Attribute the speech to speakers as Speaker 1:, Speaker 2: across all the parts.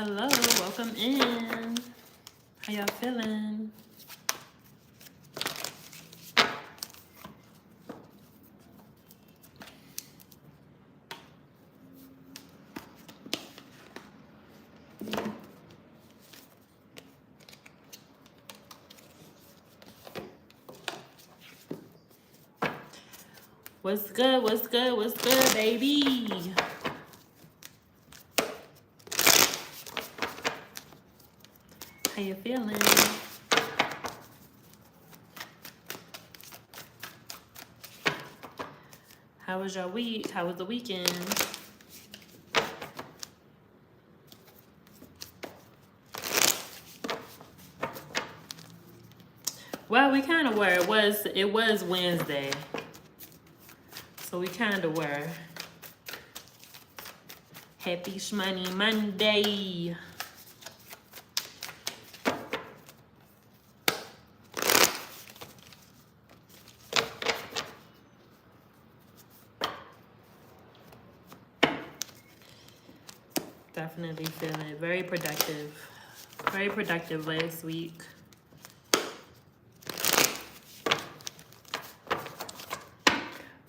Speaker 1: Hello, welcome in. How y'all feeling? What's good? What's good? What's good, baby? How you feeling? How was your week? How was the weekend? Well, we kind of were. It was Wednesday, so we kind of were. Happy Schmoney Monday. Definitely feeling it. Very productive. Very productive last week.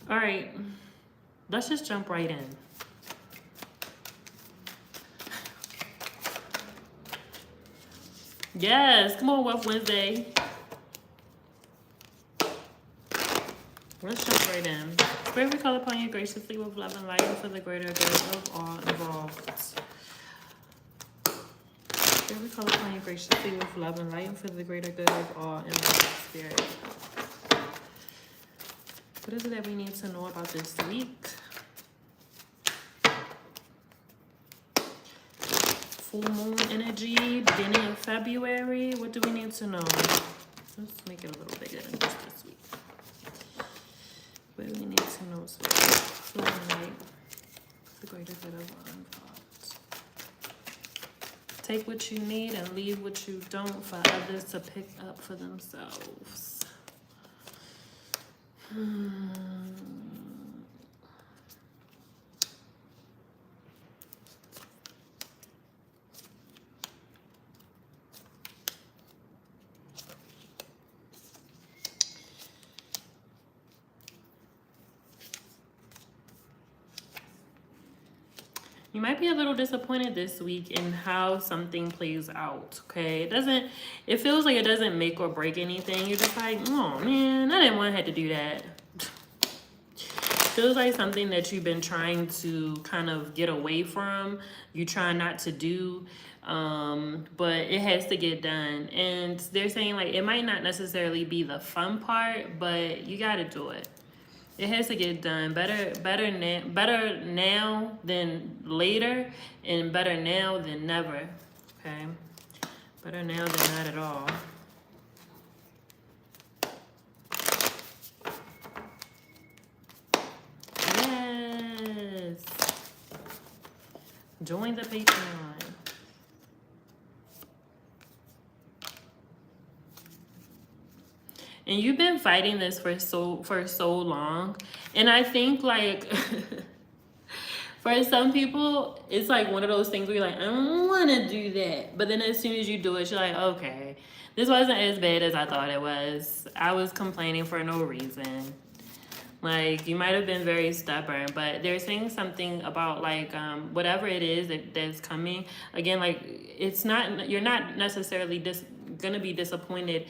Speaker 1: All right, let's just jump right in. Yes, come on, Wealth Wednesday. Let's jump right in. Spirit, we call upon you graciously with love and light for the greater good of all involved. Spirit, we call upon you graciously with love and light for the greater good of all involved. Spirit, what is it that we need to know about this week? Full moon energy, beginning of February. What do we need to know? Let's make it a little bigger than just this week. What do we need to know? Full moon light, the greater good of all involved. Take what you need and leave what you don't for others to pick up for themselves. You might be a little disappointed this week in how something plays out, okay? It feels like it doesn't make or break anything. You're just like, oh man, I didn't want to have to do that. Feels like something that you've been trying to kind of get away from. You try not to do, but it has to get done. And they're saying like, it might not necessarily be the fun part, but you got to do it. It has to get done. Better now than later, and better now than never. Okay, better now than not at all. Yes. Join the Patreon. And you've been fighting this for so long. And I think like for some people, it's like one of those things where you're like, I don't want to do that. But then as soon as you do it, you're like, okay, this wasn't as bad as I thought it was. I was complaining for no reason. Like, you might have been very stubborn, but they're saying something about like whatever it is that's coming. Again, like you're not necessarily gonna be disappointed.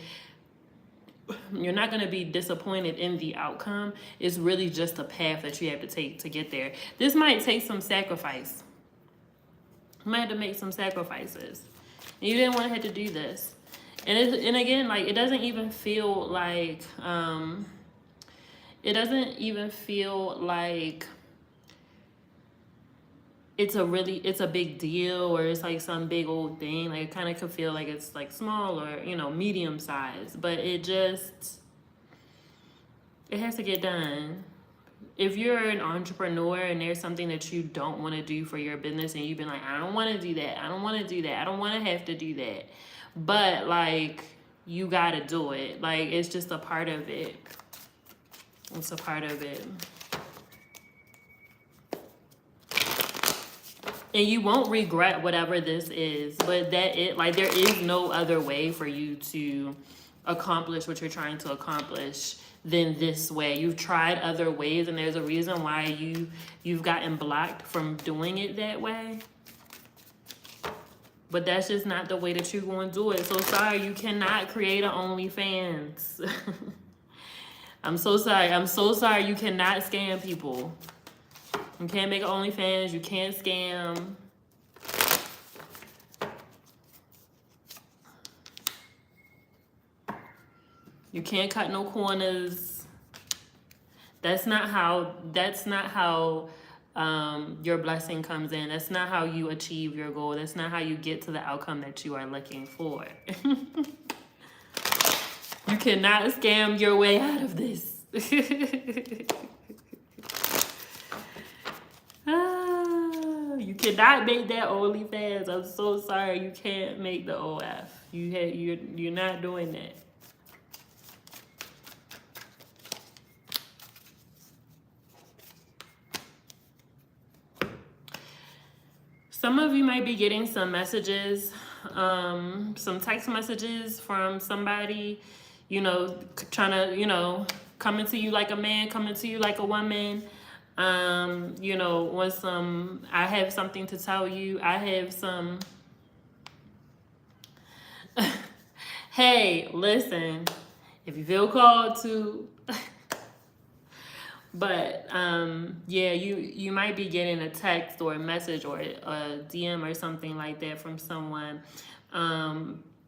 Speaker 1: You're not going to be disappointed in the outcome. It's really just a path that you have to take to get there. This might take some sacrifice. You might have to make some sacrifices. And you didn't want to have to do this. And again, like, it doesn't even feel like, it's a big deal or it's like some big old thing. Like, it kind of could feel like it's like small or, medium size, but it has to get done. If you're an entrepreneur and there's something that you don't want to do for your business and you've been like, I don't want to do that. I don't want to do that. I don't want to have to do that. But like, you got to do it. Like, it's just a part of it. It's a part of it. And you won't regret whatever this is, but there is no other way for you to accomplish what you're trying to accomplish than this way. You've tried other ways, and there's a reason why you've gotten blocked from doing it that way. But that's just not the way that you're going to do it. So sorry, you cannot create an OnlyFans. I'm so sorry. I'm so sorry. You cannot scam people. You can't make an OnlyFans. You can't scam. You can't cut no corners. That's not how your blessing comes in. That's not how you achieve your goal. That's not how you get to the outcome that you are looking for. You cannot scam your way out of this. You cannot make that OnlyFans. I'm so sorry. You can't make the OF. You're not doing that. Some of you might be getting some messages, some text messages from somebody, trying to, coming to you like a man, coming to you like a woman. Want some, I have something to tell you. I have some, hey, listen, if you feel called to, but yeah, you might be getting a text or a message or a DM or something like that from someone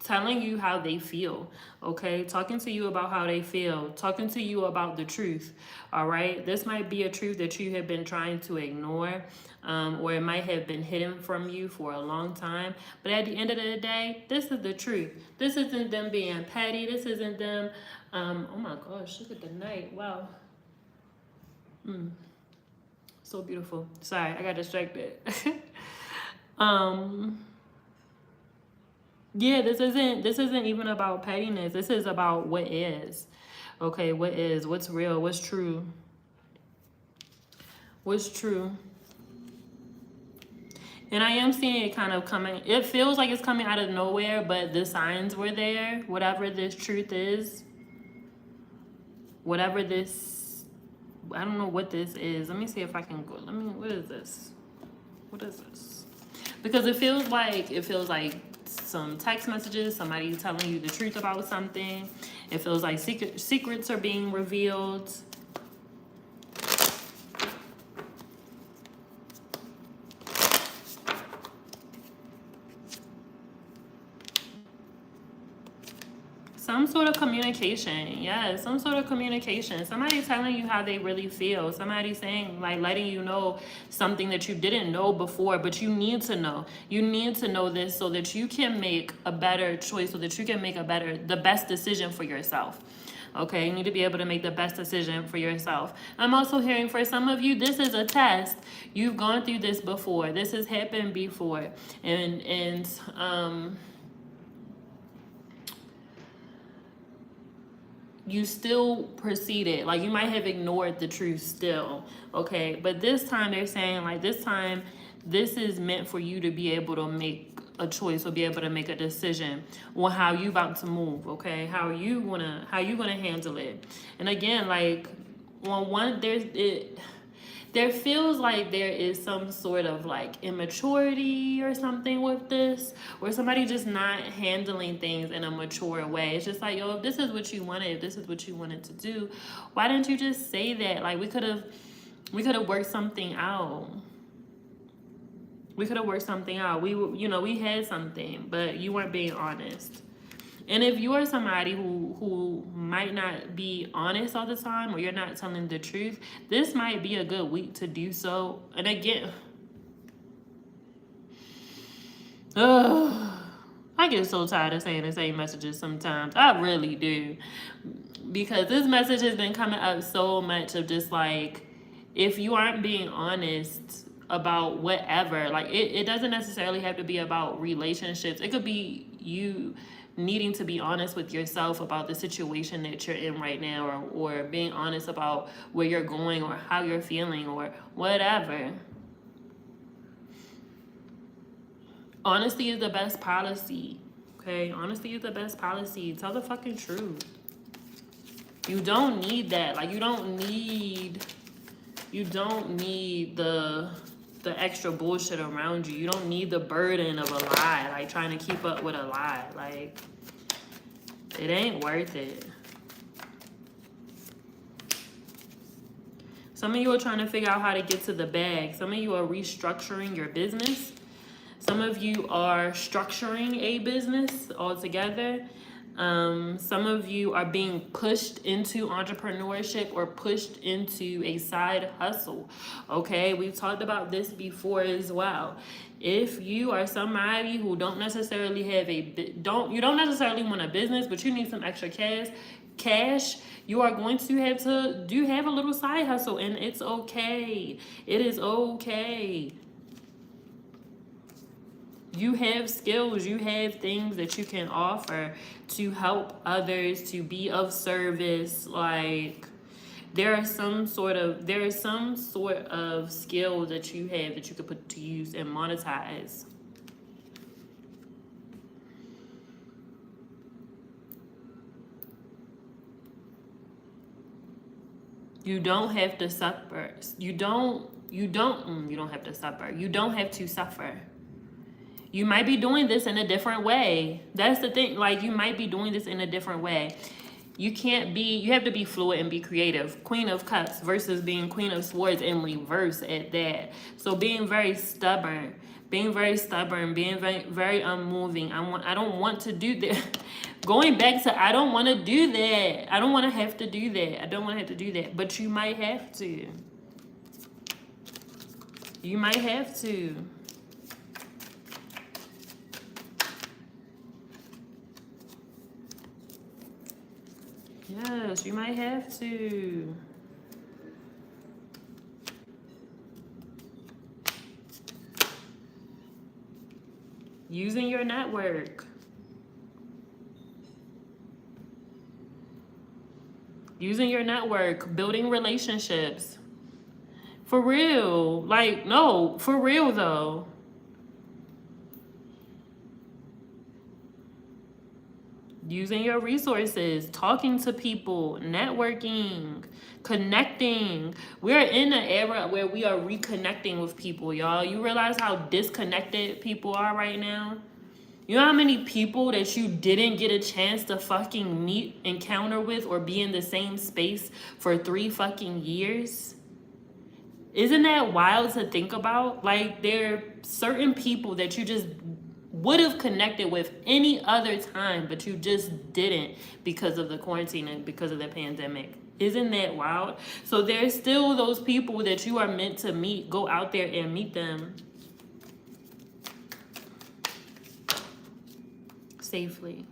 Speaker 1: telling you how they feel, okay? Talking to you about how they feel, talking to you about the truth, all right? This might be a truth that you have been trying to ignore, or it might have been hidden from you for a long time. But at the end of the day, this is the truth. This isn't them being petty. This isn't them, oh my gosh, look at the night, wow. So beautiful. Sorry, I got distracted. Yeah, this isn't even about pettiness. This is about what is. Okay, what is, what's real, what's true. What's true. And I am seeing it kind of coming. It feels like it's coming out of nowhere, but the signs were there. Whatever this truth is. Whatever this, I don't know what this is. Let me see if I can go. What is this? What is this? Because it feels like some text messages, somebody telling you the truth about something. It feels like secrets are being revealed. Some sort of communication. Yes, some sort of communication. Somebody telling you how they really feel. Somebody saying, like, letting you know something that you didn't know before, but you need to know. You need to know this so that you can make a better choice, so that you can make the best decision for yourself. Okay, you need to be able to make the best decision for yourself. I'm also hearing for some of you, this is a test. You've gone through this before. This has happened before. And you still proceeded. Like, you might have ignored the truth still, okay? But this time they're saying, like, this time this is meant for you to be able to make a choice or be able to make a decision on how you about to move, okay? How you gonna handle it. And again, like, on one, there feels like there is some sort of like immaturity or something with this, or somebody just not handling things in a mature way. It's just like, yo, if this is what you wanted, if this is what you wanted to do, why didn't you just say that? Like, we could have worked something out. We could have worked something out. We had something, but you weren't being honest. And if you are somebody who might not be honest all the time, or you're not telling the truth, this might be a good week to do so. And again, I get so tired of saying the same messages sometimes. I really do. Because this message has been coming up so much of just like, if you aren't being honest about whatever, like it doesn't necessarily have to be about relationships. It could be you needing to be honest with yourself about the situation that you're in right now, or being honest about where you're going or how you're feeling or whatever. Honesty is the best policy. Okay? Honesty is the best policy. Tell the fucking truth. You don't need that. Like, you don't need the extra bullshit around you. You don't need the burden of a lie, like trying to keep up with a lie. Like, it ain't worth it. Some of you are trying to figure out how to get to the bag. Some of you are restructuring your business. Some of you are structuring a business altogether. Some of you are being pushed into entrepreneurship or pushed into a side hustle. Okay, we've talked about this before as well. If you are somebody who don't necessarily want a business, but you need some extra cash, you are going to have a little side hustle, and it's okay. It is okay. You have skills, you have things that you can offer to help others, to be of service. Like, there is some sort of skill that you have that you could put to use and monetize. You don't have to suffer. You don't have to suffer. You don't have to suffer. You might be doing this in a different way. That's the thing. Like, you might be doing this in a different way. You have to be fluid and be creative. Queen of Cups versus being Queen of Swords in reverse at that. So being very stubborn, being very, very unmoving. I don't want to do that. Going back to, I don't want to do that. I don't want to have to do that. I don't want to have to do that. But you might have to. You might have to. Yes, you might have to. Using your network. Using your network, building relationships. For real. Like, no, for real though. Using your resources, talking to people, networking, connecting. We're in an era where we are reconnecting with people, y'all. You realize how disconnected people are right now? You know how many people that you didn't get a chance to fucking meet, encounter with, or be in the same space for 3 fucking years? Isn't that wild to think about? Like, there are certain people that you just would have connected with any other time, but you just didn't because of the quarantine and because of the pandemic. Isn't that wild? So there's still those people that you are meant to meet. Go out there and meet them safely.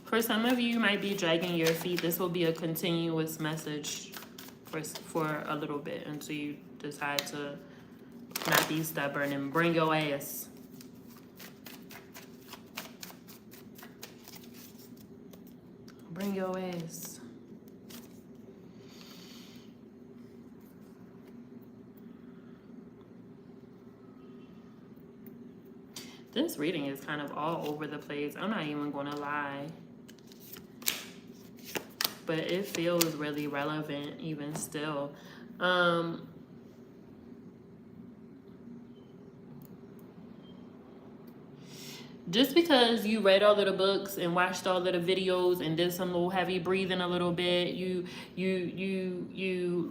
Speaker 1: For some of you, you might be dragging your feet. This will be a continuous message for a little bit until you decide to not be stubborn and bring your ass. Bring your ass. This reading is kind of all over the place. I'm not even going to lie. But it feels really relevant even still. Just because you read all of the books and watched all of the videos and did some little heavy breathing a little bit, you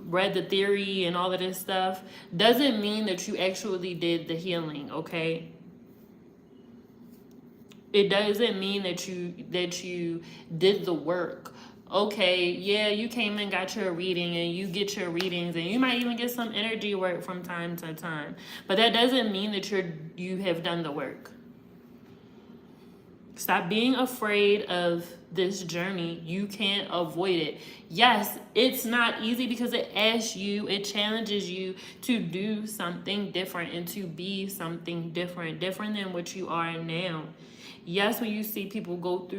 Speaker 1: read the theory and all of this stuff, doesn't mean that you actually did the healing, okay? It doesn't mean that you did the work. Okay, yeah, you came and got your reading and you get your readings and you might even get some energy work from time to time. But that doesn't mean that you have done the work. Stop being afraid of this journey. You can't avoid it. Yes, it's not easy because it asks you, it challenges you to do something different and to be something different than what you are now. Yes, when you see people go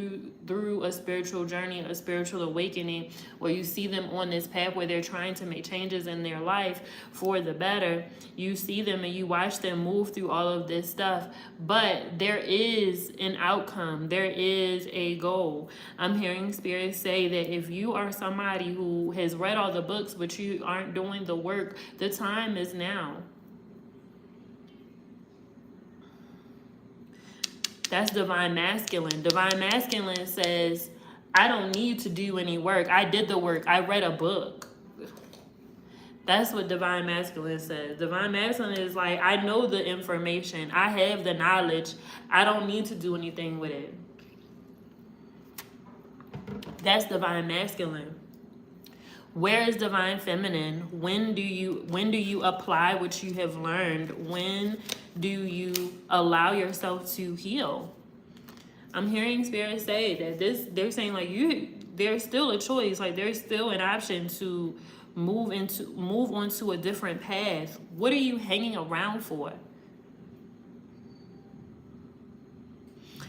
Speaker 1: through a spiritual journey, a spiritual awakening, or you see them on this path where they're trying to make changes in their life for the better, you see them and you watch them move through all of this stuff. But there is an outcome. There is a goal. I'm hearing Spirit say that if you are somebody who has read all the books but you aren't doing the work, the time is now. That's divine masculine. Divine masculine says, I don't need to do any work. I did the work. I read a book. That's what divine masculine says. Divine masculine is like, I know the information. I have the knowledge. I don't need to do anything with it. That's divine masculine. Where is divine feminine? When do you apply what you have learned? When do you allow yourself to heal? I'm hearing Spirit say that they're saying like there's still a choice, like there's still an option to move onto a different path. What are you hanging around for?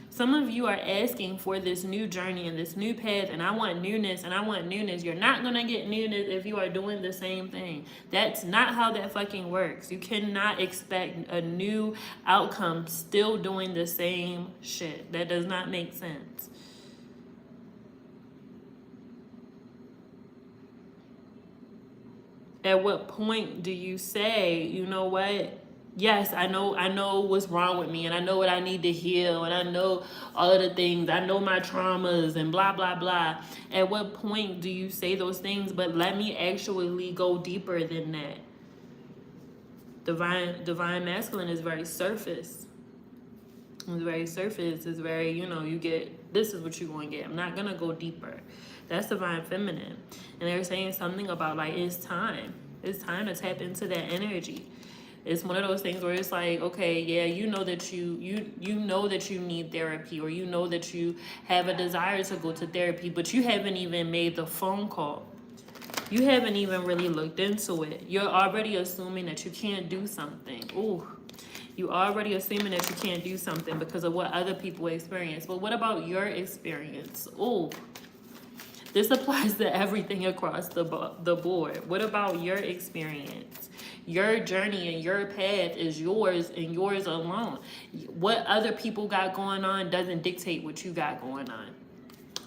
Speaker 1: Some of you are asking for this new journey and this new path, and I want newness, and I want newness. You're not going to get newness if you are doing the same thing. That's not how that fucking works. You cannot expect a new outcome still doing the same shit. That does not make sense. At what point do you say, you know what? Yes, I know what's wrong with me, and I know what I need to heal, and I know all of the things. I know my traumas and blah, blah, blah. At what point do you say those things? But let me actually go deeper than that. Divine masculine is very surface. It's very surface. It's very, you get, this is what you're going to get. I'm not going to go deeper. That's divine feminine. And they're saying something about like, it's time. It's time to tap into that energy. It's one of those things where it's like, okay, yeah, you know that you know that you need therapy, or you know that you have a desire to go to therapy, but you haven't even made the phone call. You haven't even really looked into it. You're already assuming that you can't do something. Ooh, you already assuming that you can't do something because of what other people experience. But what about your experience? Ooh, this applies to everything across the board. What about your experience? Your journey and your path is yours and yours alone. What other people got going on doesn't dictate what you got going on.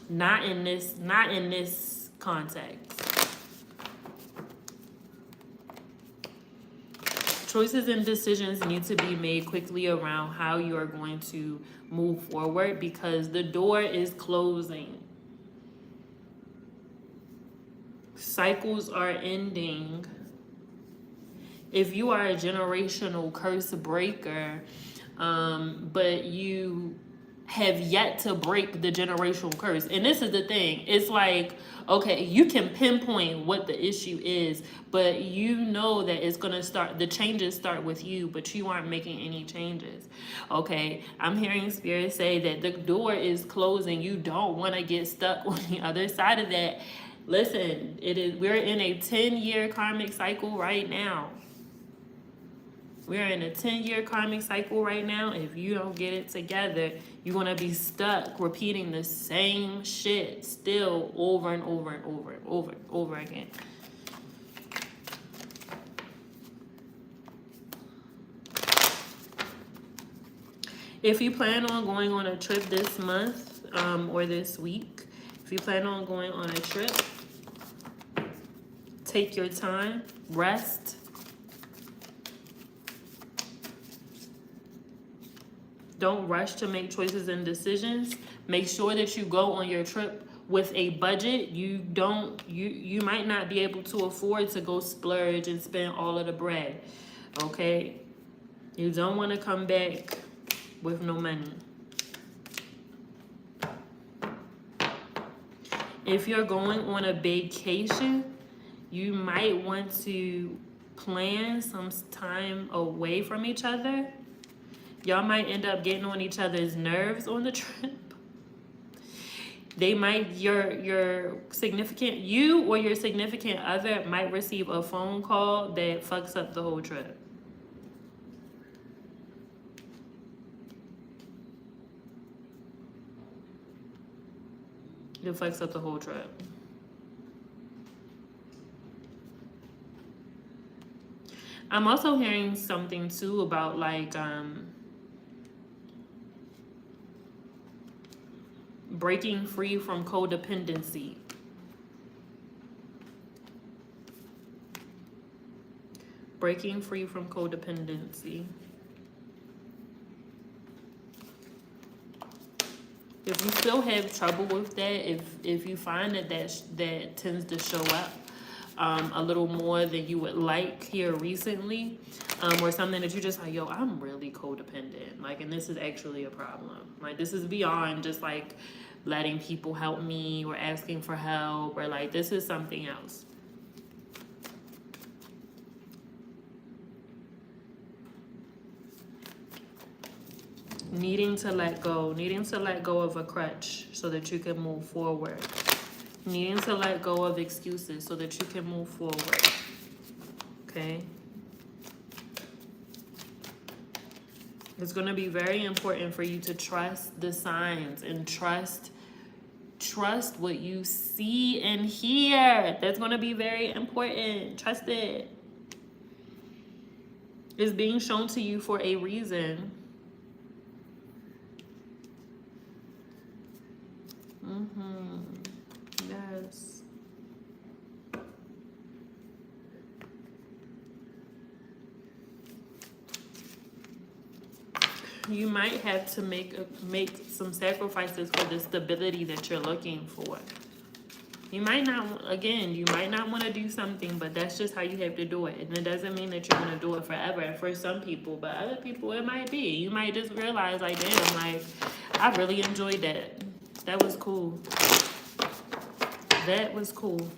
Speaker 1: Not in this context. Choices and decisions need to be made quickly around how you are going to move forward because the door is closing. Cycles are ending. If you are a generational curse breaker, but you have yet to break the generational curse, and this is the thing, it's like, okay, you can pinpoint what the issue is, but you know that it's gonna start, the changes start with you, but you aren't making any changes. Okay, I'm hearing Spirit say that the door is closing. You don't want to get stuck on the other side of that. Listen, we're in a 10-year karmic cycle right now. We're in a 10-year karmic cycle right now. If you don't get it together, you're going to be stuck repeating the same shit still over and over and over and over and over again. If you plan on going on a trip this month or this week, if you plan on going on a trip, take your time, rest. Don't rush to make choices and decisions. Make sure that you go on your trip with a budget. You might not be able to afford to go splurge and spend all of the bread. Okay? You don't want to come back with no money. If you're going on a vacation, you might want to plan some time away from each other. Y'all might end up getting on each other's nerves on the trip. They might, your significant other might receive a phone call that fucks up the whole trip. It fucks up the whole trip. I'm also hearing something too about like breaking free from codependency. Breaking free from codependency. If you still have trouble with that, if you find that tends to show up a little more than you would like here recently, or something that you just like, yo, I'm really codependent, like, and this is actually a problem. Like, this is beyond just like letting people help me or asking for help, or like, this is something else. Needing to let go of a crutch so that you can move forward. Needing to let go of excuses so that you can move forward. Okay? It's going to be very important for you to trust the signs and trust what you see and hear. That's going to be very important. Trust it. It's being shown to you for a reason. Yes. You might have to make some sacrifices for the stability that you're looking for. You might not want to do something, but that's just how you have to do it. And it doesn't mean that you're going to do it forever for some people, but other people it might be. You might just realize, like, damn, like, I really enjoyed that. That was cool. That was cool.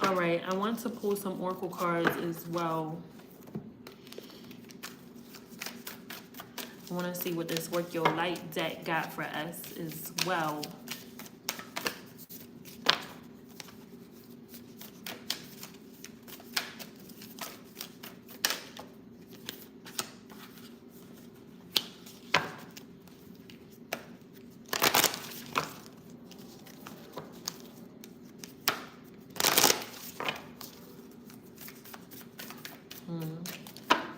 Speaker 1: All right, I want to pull some oracle cards as well. I want to see what this Work Your Light deck got for us as well.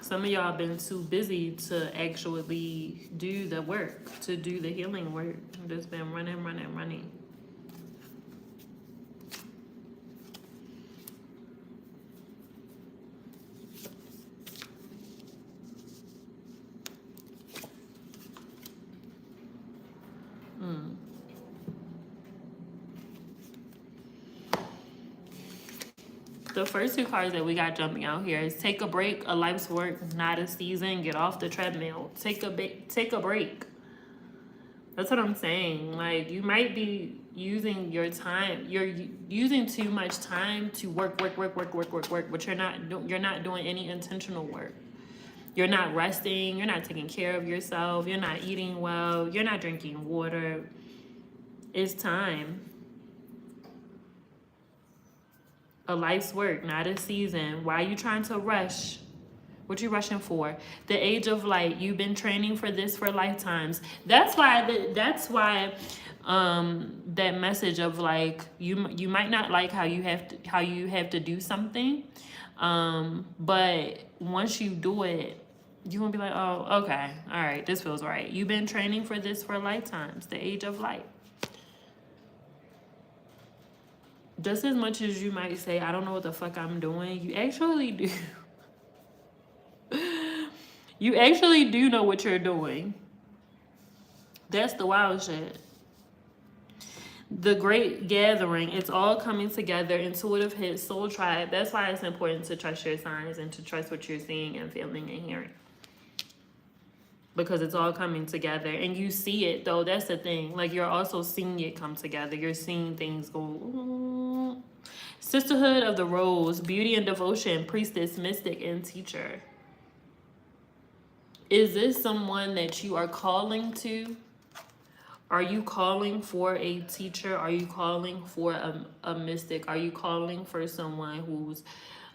Speaker 1: Some of y'all been too busy to actually do the work, to do the healing work. Just been running. The first two cards that we got jumping out here is take a break, a life's work, not a season, get off the treadmill. Take a break. That's what I'm saying. Like, you might be using your time. You're using too much time to work, but you're not doing any intentional work. You're not resting. You're not taking care of yourself. You're not eating well. You're not drinking water. It's time. A life's work, not a season. Why are you trying to rush? What you rushing for? The age of light. You've been training for this for lifetimes. That's why that message of like you might not like how you have to do something, but once you do it, you're gonna be like, oh, okay, all right, this feels right. You've been training for this for lifetimes. The age of light. Just as much as you might say, I don't know what the fuck I'm doing, you actually do. You actually do know what you're doing. That's the wild shit. The Great Gathering, it's all coming together. Intuitive hit, soul tribe. That's why it's important to trust your signs and to trust what you're seeing and feeling and hearing. Because it's all coming together. And you see it, though. That's the thing. Like, you're also seeing it come together. You're seeing things go. Ooh. Sisterhood of the Rose. Beauty and devotion. Priestess, mystic, and teacher. Is this someone that you are calling to? Are you calling for a teacher? Are you calling for a mystic? Are you calling for someone who's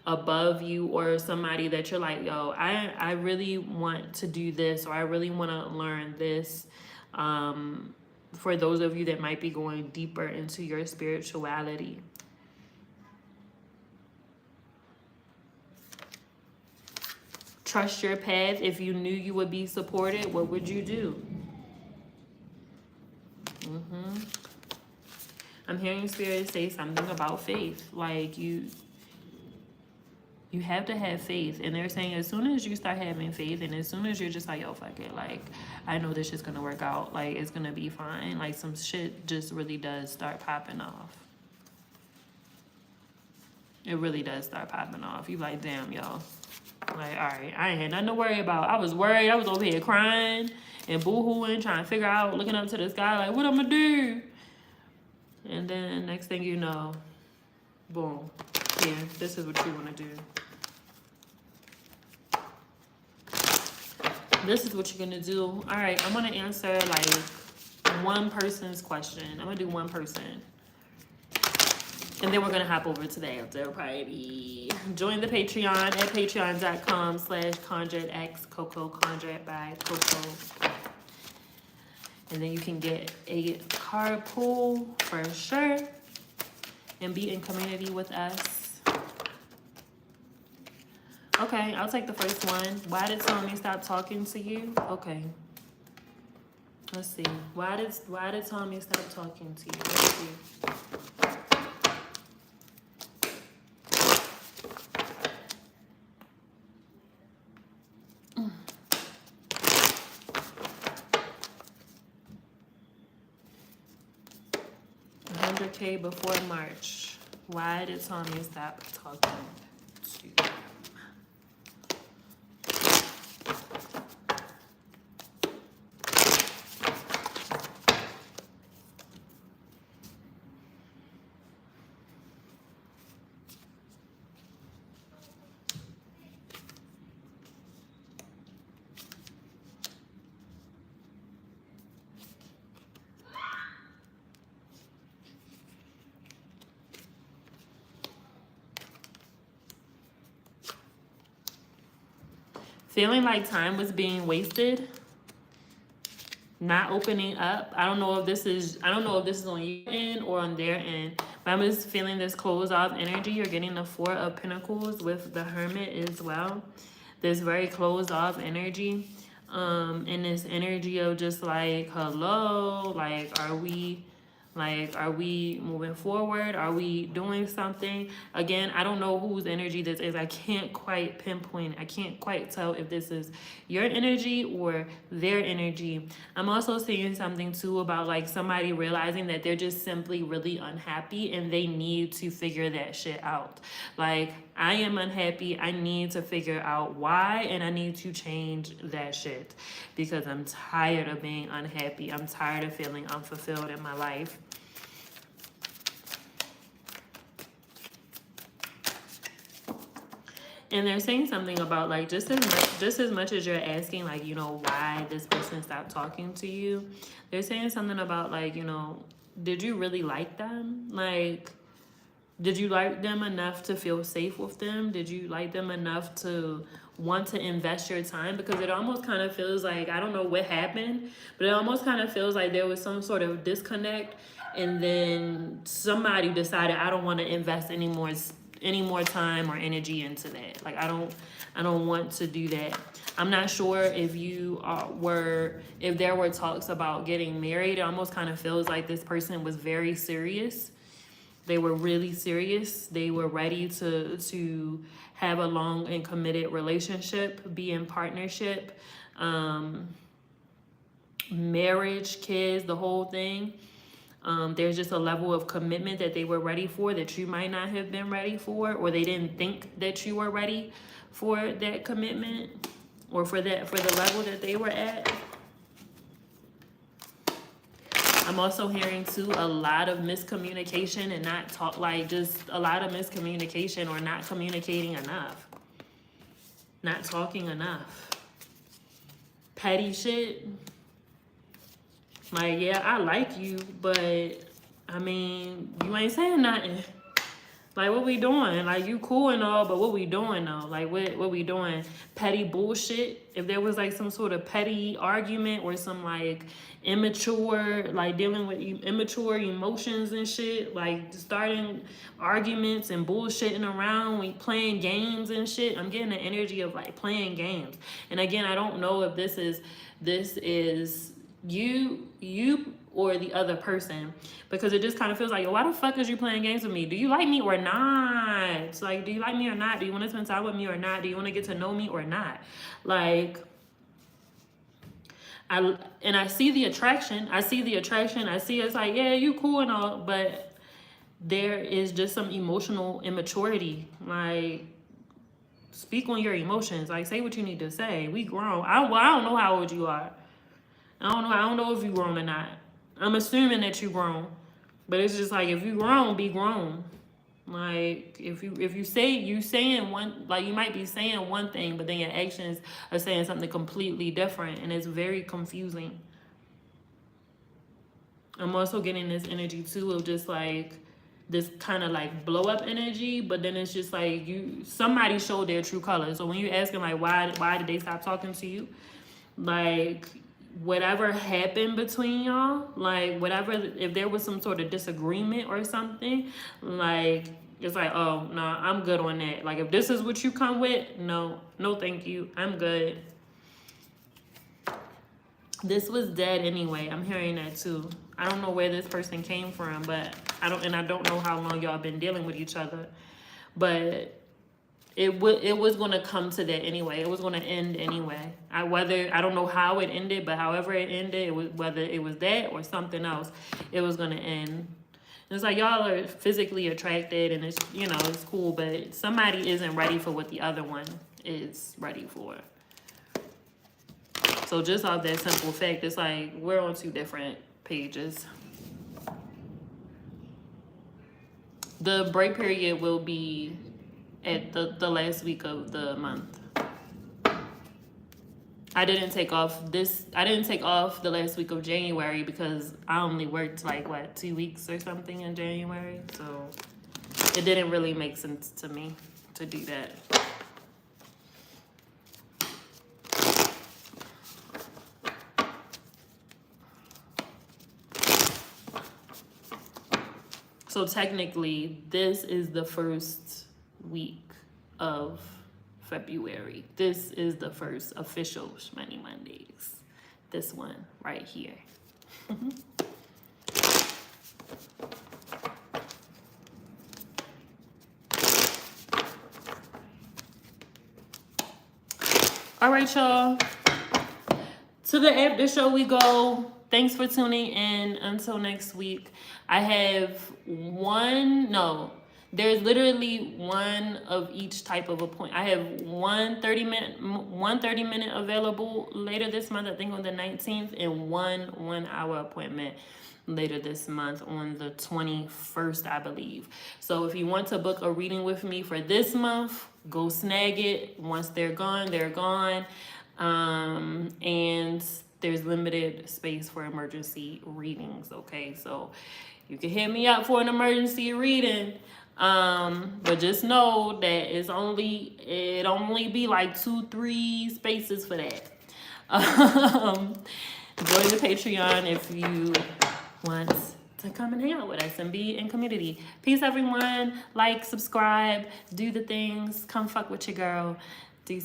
Speaker 1: above you, or somebody that you're like, yo, I really want to do this, or I really want to learn this, for those of you that might be going deeper into your spirituality. Trust your path. If you knew you would be supported, what would you do? I'm hearing Spirit say something about faith. Like you have to have faith. And they're saying as soon as you start having faith and as soon as you're just like, yo, fuck it, like, I know this shit's gonna work out. Like, it's gonna be fine. Like, some shit just really does start popping off. It really does start popping off. You like, damn, yo. Like, all right, I ain't had nothing to worry about. I was worried. I was over here crying and boo-hooing, trying to figure out, looking up to the sky, like, what I'm gonna do? And then next thing you know, boom. Yeah, this is what you want to do. This is what you're going to do. All right, I'm going to answer, like, one person's question. I'm going to do one person. And then we're going to hop over to the after party. Join the Patreon at patreon.com/ConjuredX Coco, Conjured by Coco. And then you can get a card pull for sure and be in community with us. Okay, I'll take the first one. Why did Tommy stop talking to you? Okay. Let's see. Why did Tommy stop talking to you? Let's see. 100K before March. Why did Tommy stop talking to you? Feeling like time was being wasted. Not opening up. I don't know if this is on your end or on their end. But I'm just feeling this closed off energy. You're getting the 4 of Pentacles with the Hermit as well. This very closed off energy. And this energy of just like, hello, like, are we moving forward? Are we doing something? Again, I don't know whose energy this is. I can't quite pinpoint. I can't quite tell if this is your energy or their energy. I'm also seeing something too about like somebody realizing that they're just simply really unhappy and they need to figure that shit out. Like, I am unhappy. I need to figure out why, and I need to change that shit because I'm tired of being unhappy. I'm tired of feeling unfulfilled in my life. And they're saying something about like just as much as you're asking, like, you know, why this person stopped talking to you. They're saying something about like, you know, did you really like them? Like, did you like them enough to feel safe with them? Did you like them enough to want to invest your time? Because it almost kind of feels like, I don't know what happened, but it almost kind of feels like there was some sort of disconnect. And then somebody decided, I don't want to invest any more time or energy into that. Like, I don't want to do that. I'm not sure if if there were talks about getting married. It almost kind of feels like this person was very serious. They were really serious. They were ready to have a long and committed relationship, be in partnership, marriage, kids, the whole thing. There's just a level of commitment that they were ready for that you might not have been ready for, or they didn't think that you were ready for that commitment or for the level that they were at. I'm also hearing too a lot of miscommunication and just a lot of miscommunication or not communicating enough. Not talking enough. Petty shit. Like, yeah, I like you, but I mean, you ain't saying nothing. Like, what we doing? Like, you cool and all, but what we doing though? Like, what we doing? Petty bullshit. If there was like some sort of petty argument or some like immature, like dealing with immature emotions and shit, like starting arguments and bullshitting around, we playing games and shit. I'm getting the energy of like playing games. And again, I don't know if this is you or the other person, because it just kind of feels like, why the fuck is you playing games with me? Do you like me or not? Like, do you like me or not? Do you want to spend time with me or not? Do you want to get to know me or not? Like, I see the attraction. I see it's like, yeah, you cool and all, but there is just some emotional immaturity. Like, speak on your emotions. Like, say what you need to say. We grown. I don't know how old you are. I don't know if you grown or not. I'm assuming that you grown, but it's just like, if you grown, be grown. Like, if you saying one, like, you might be saying one thing, but then your actions are saying something completely different, and it's very confusing. I'm also getting this energy too of just like this kind of like blow up energy, but then it's just like somebody showed their true colors. So when you asking like why did they stop talking to you, like, whatever happened between y'all, like, whatever, if there was some sort of disagreement or something, like, it's like, oh no, I'm good on that. Like, if this is what you come with, no thank you, I'm good. This was dead anyway. I'm hearing that too. I don't know where this person came from, but I don't know how long y'all been dealing with each other, but it was going to come to that anyway. It was going to end anyway. I don't know how it ended, but however it ended, it was, whether it was that or something else, it was going to end. It's like, y'all are physically attracted and it's, it's cool, but somebody isn't ready for what the other one is ready for. So just off that simple fact, it's like we're on two different pages. The break period will be at the last week of the month. I didn't take off the last week of January because I only worked like 2 weeks or something in January, so it didn't really make sense to me to do that. So technically, this is the first week of February. This is the first official Schmoney Mondays. This one right here. All right, y'all. To the after show we go. Thanks for tuning in. Until next week. I have there's literally one of each type of appointment. I have one 30 minute available later this month, I think on the 19th, and one 1 hour appointment later this month on the 21st, I believe. So if you want to book a reading with me for this month, go snag it. Once they're gone, they're gone. And there's limited space for emergency readings, okay? So you can hit me up for an emergency reading. But just know that it only be like 2-3 spaces for that. Join the Patreon if you want to come and hang out with us and be in community. Peace, everyone. Like, subscribe, do the things, come fuck with your girl. Decent.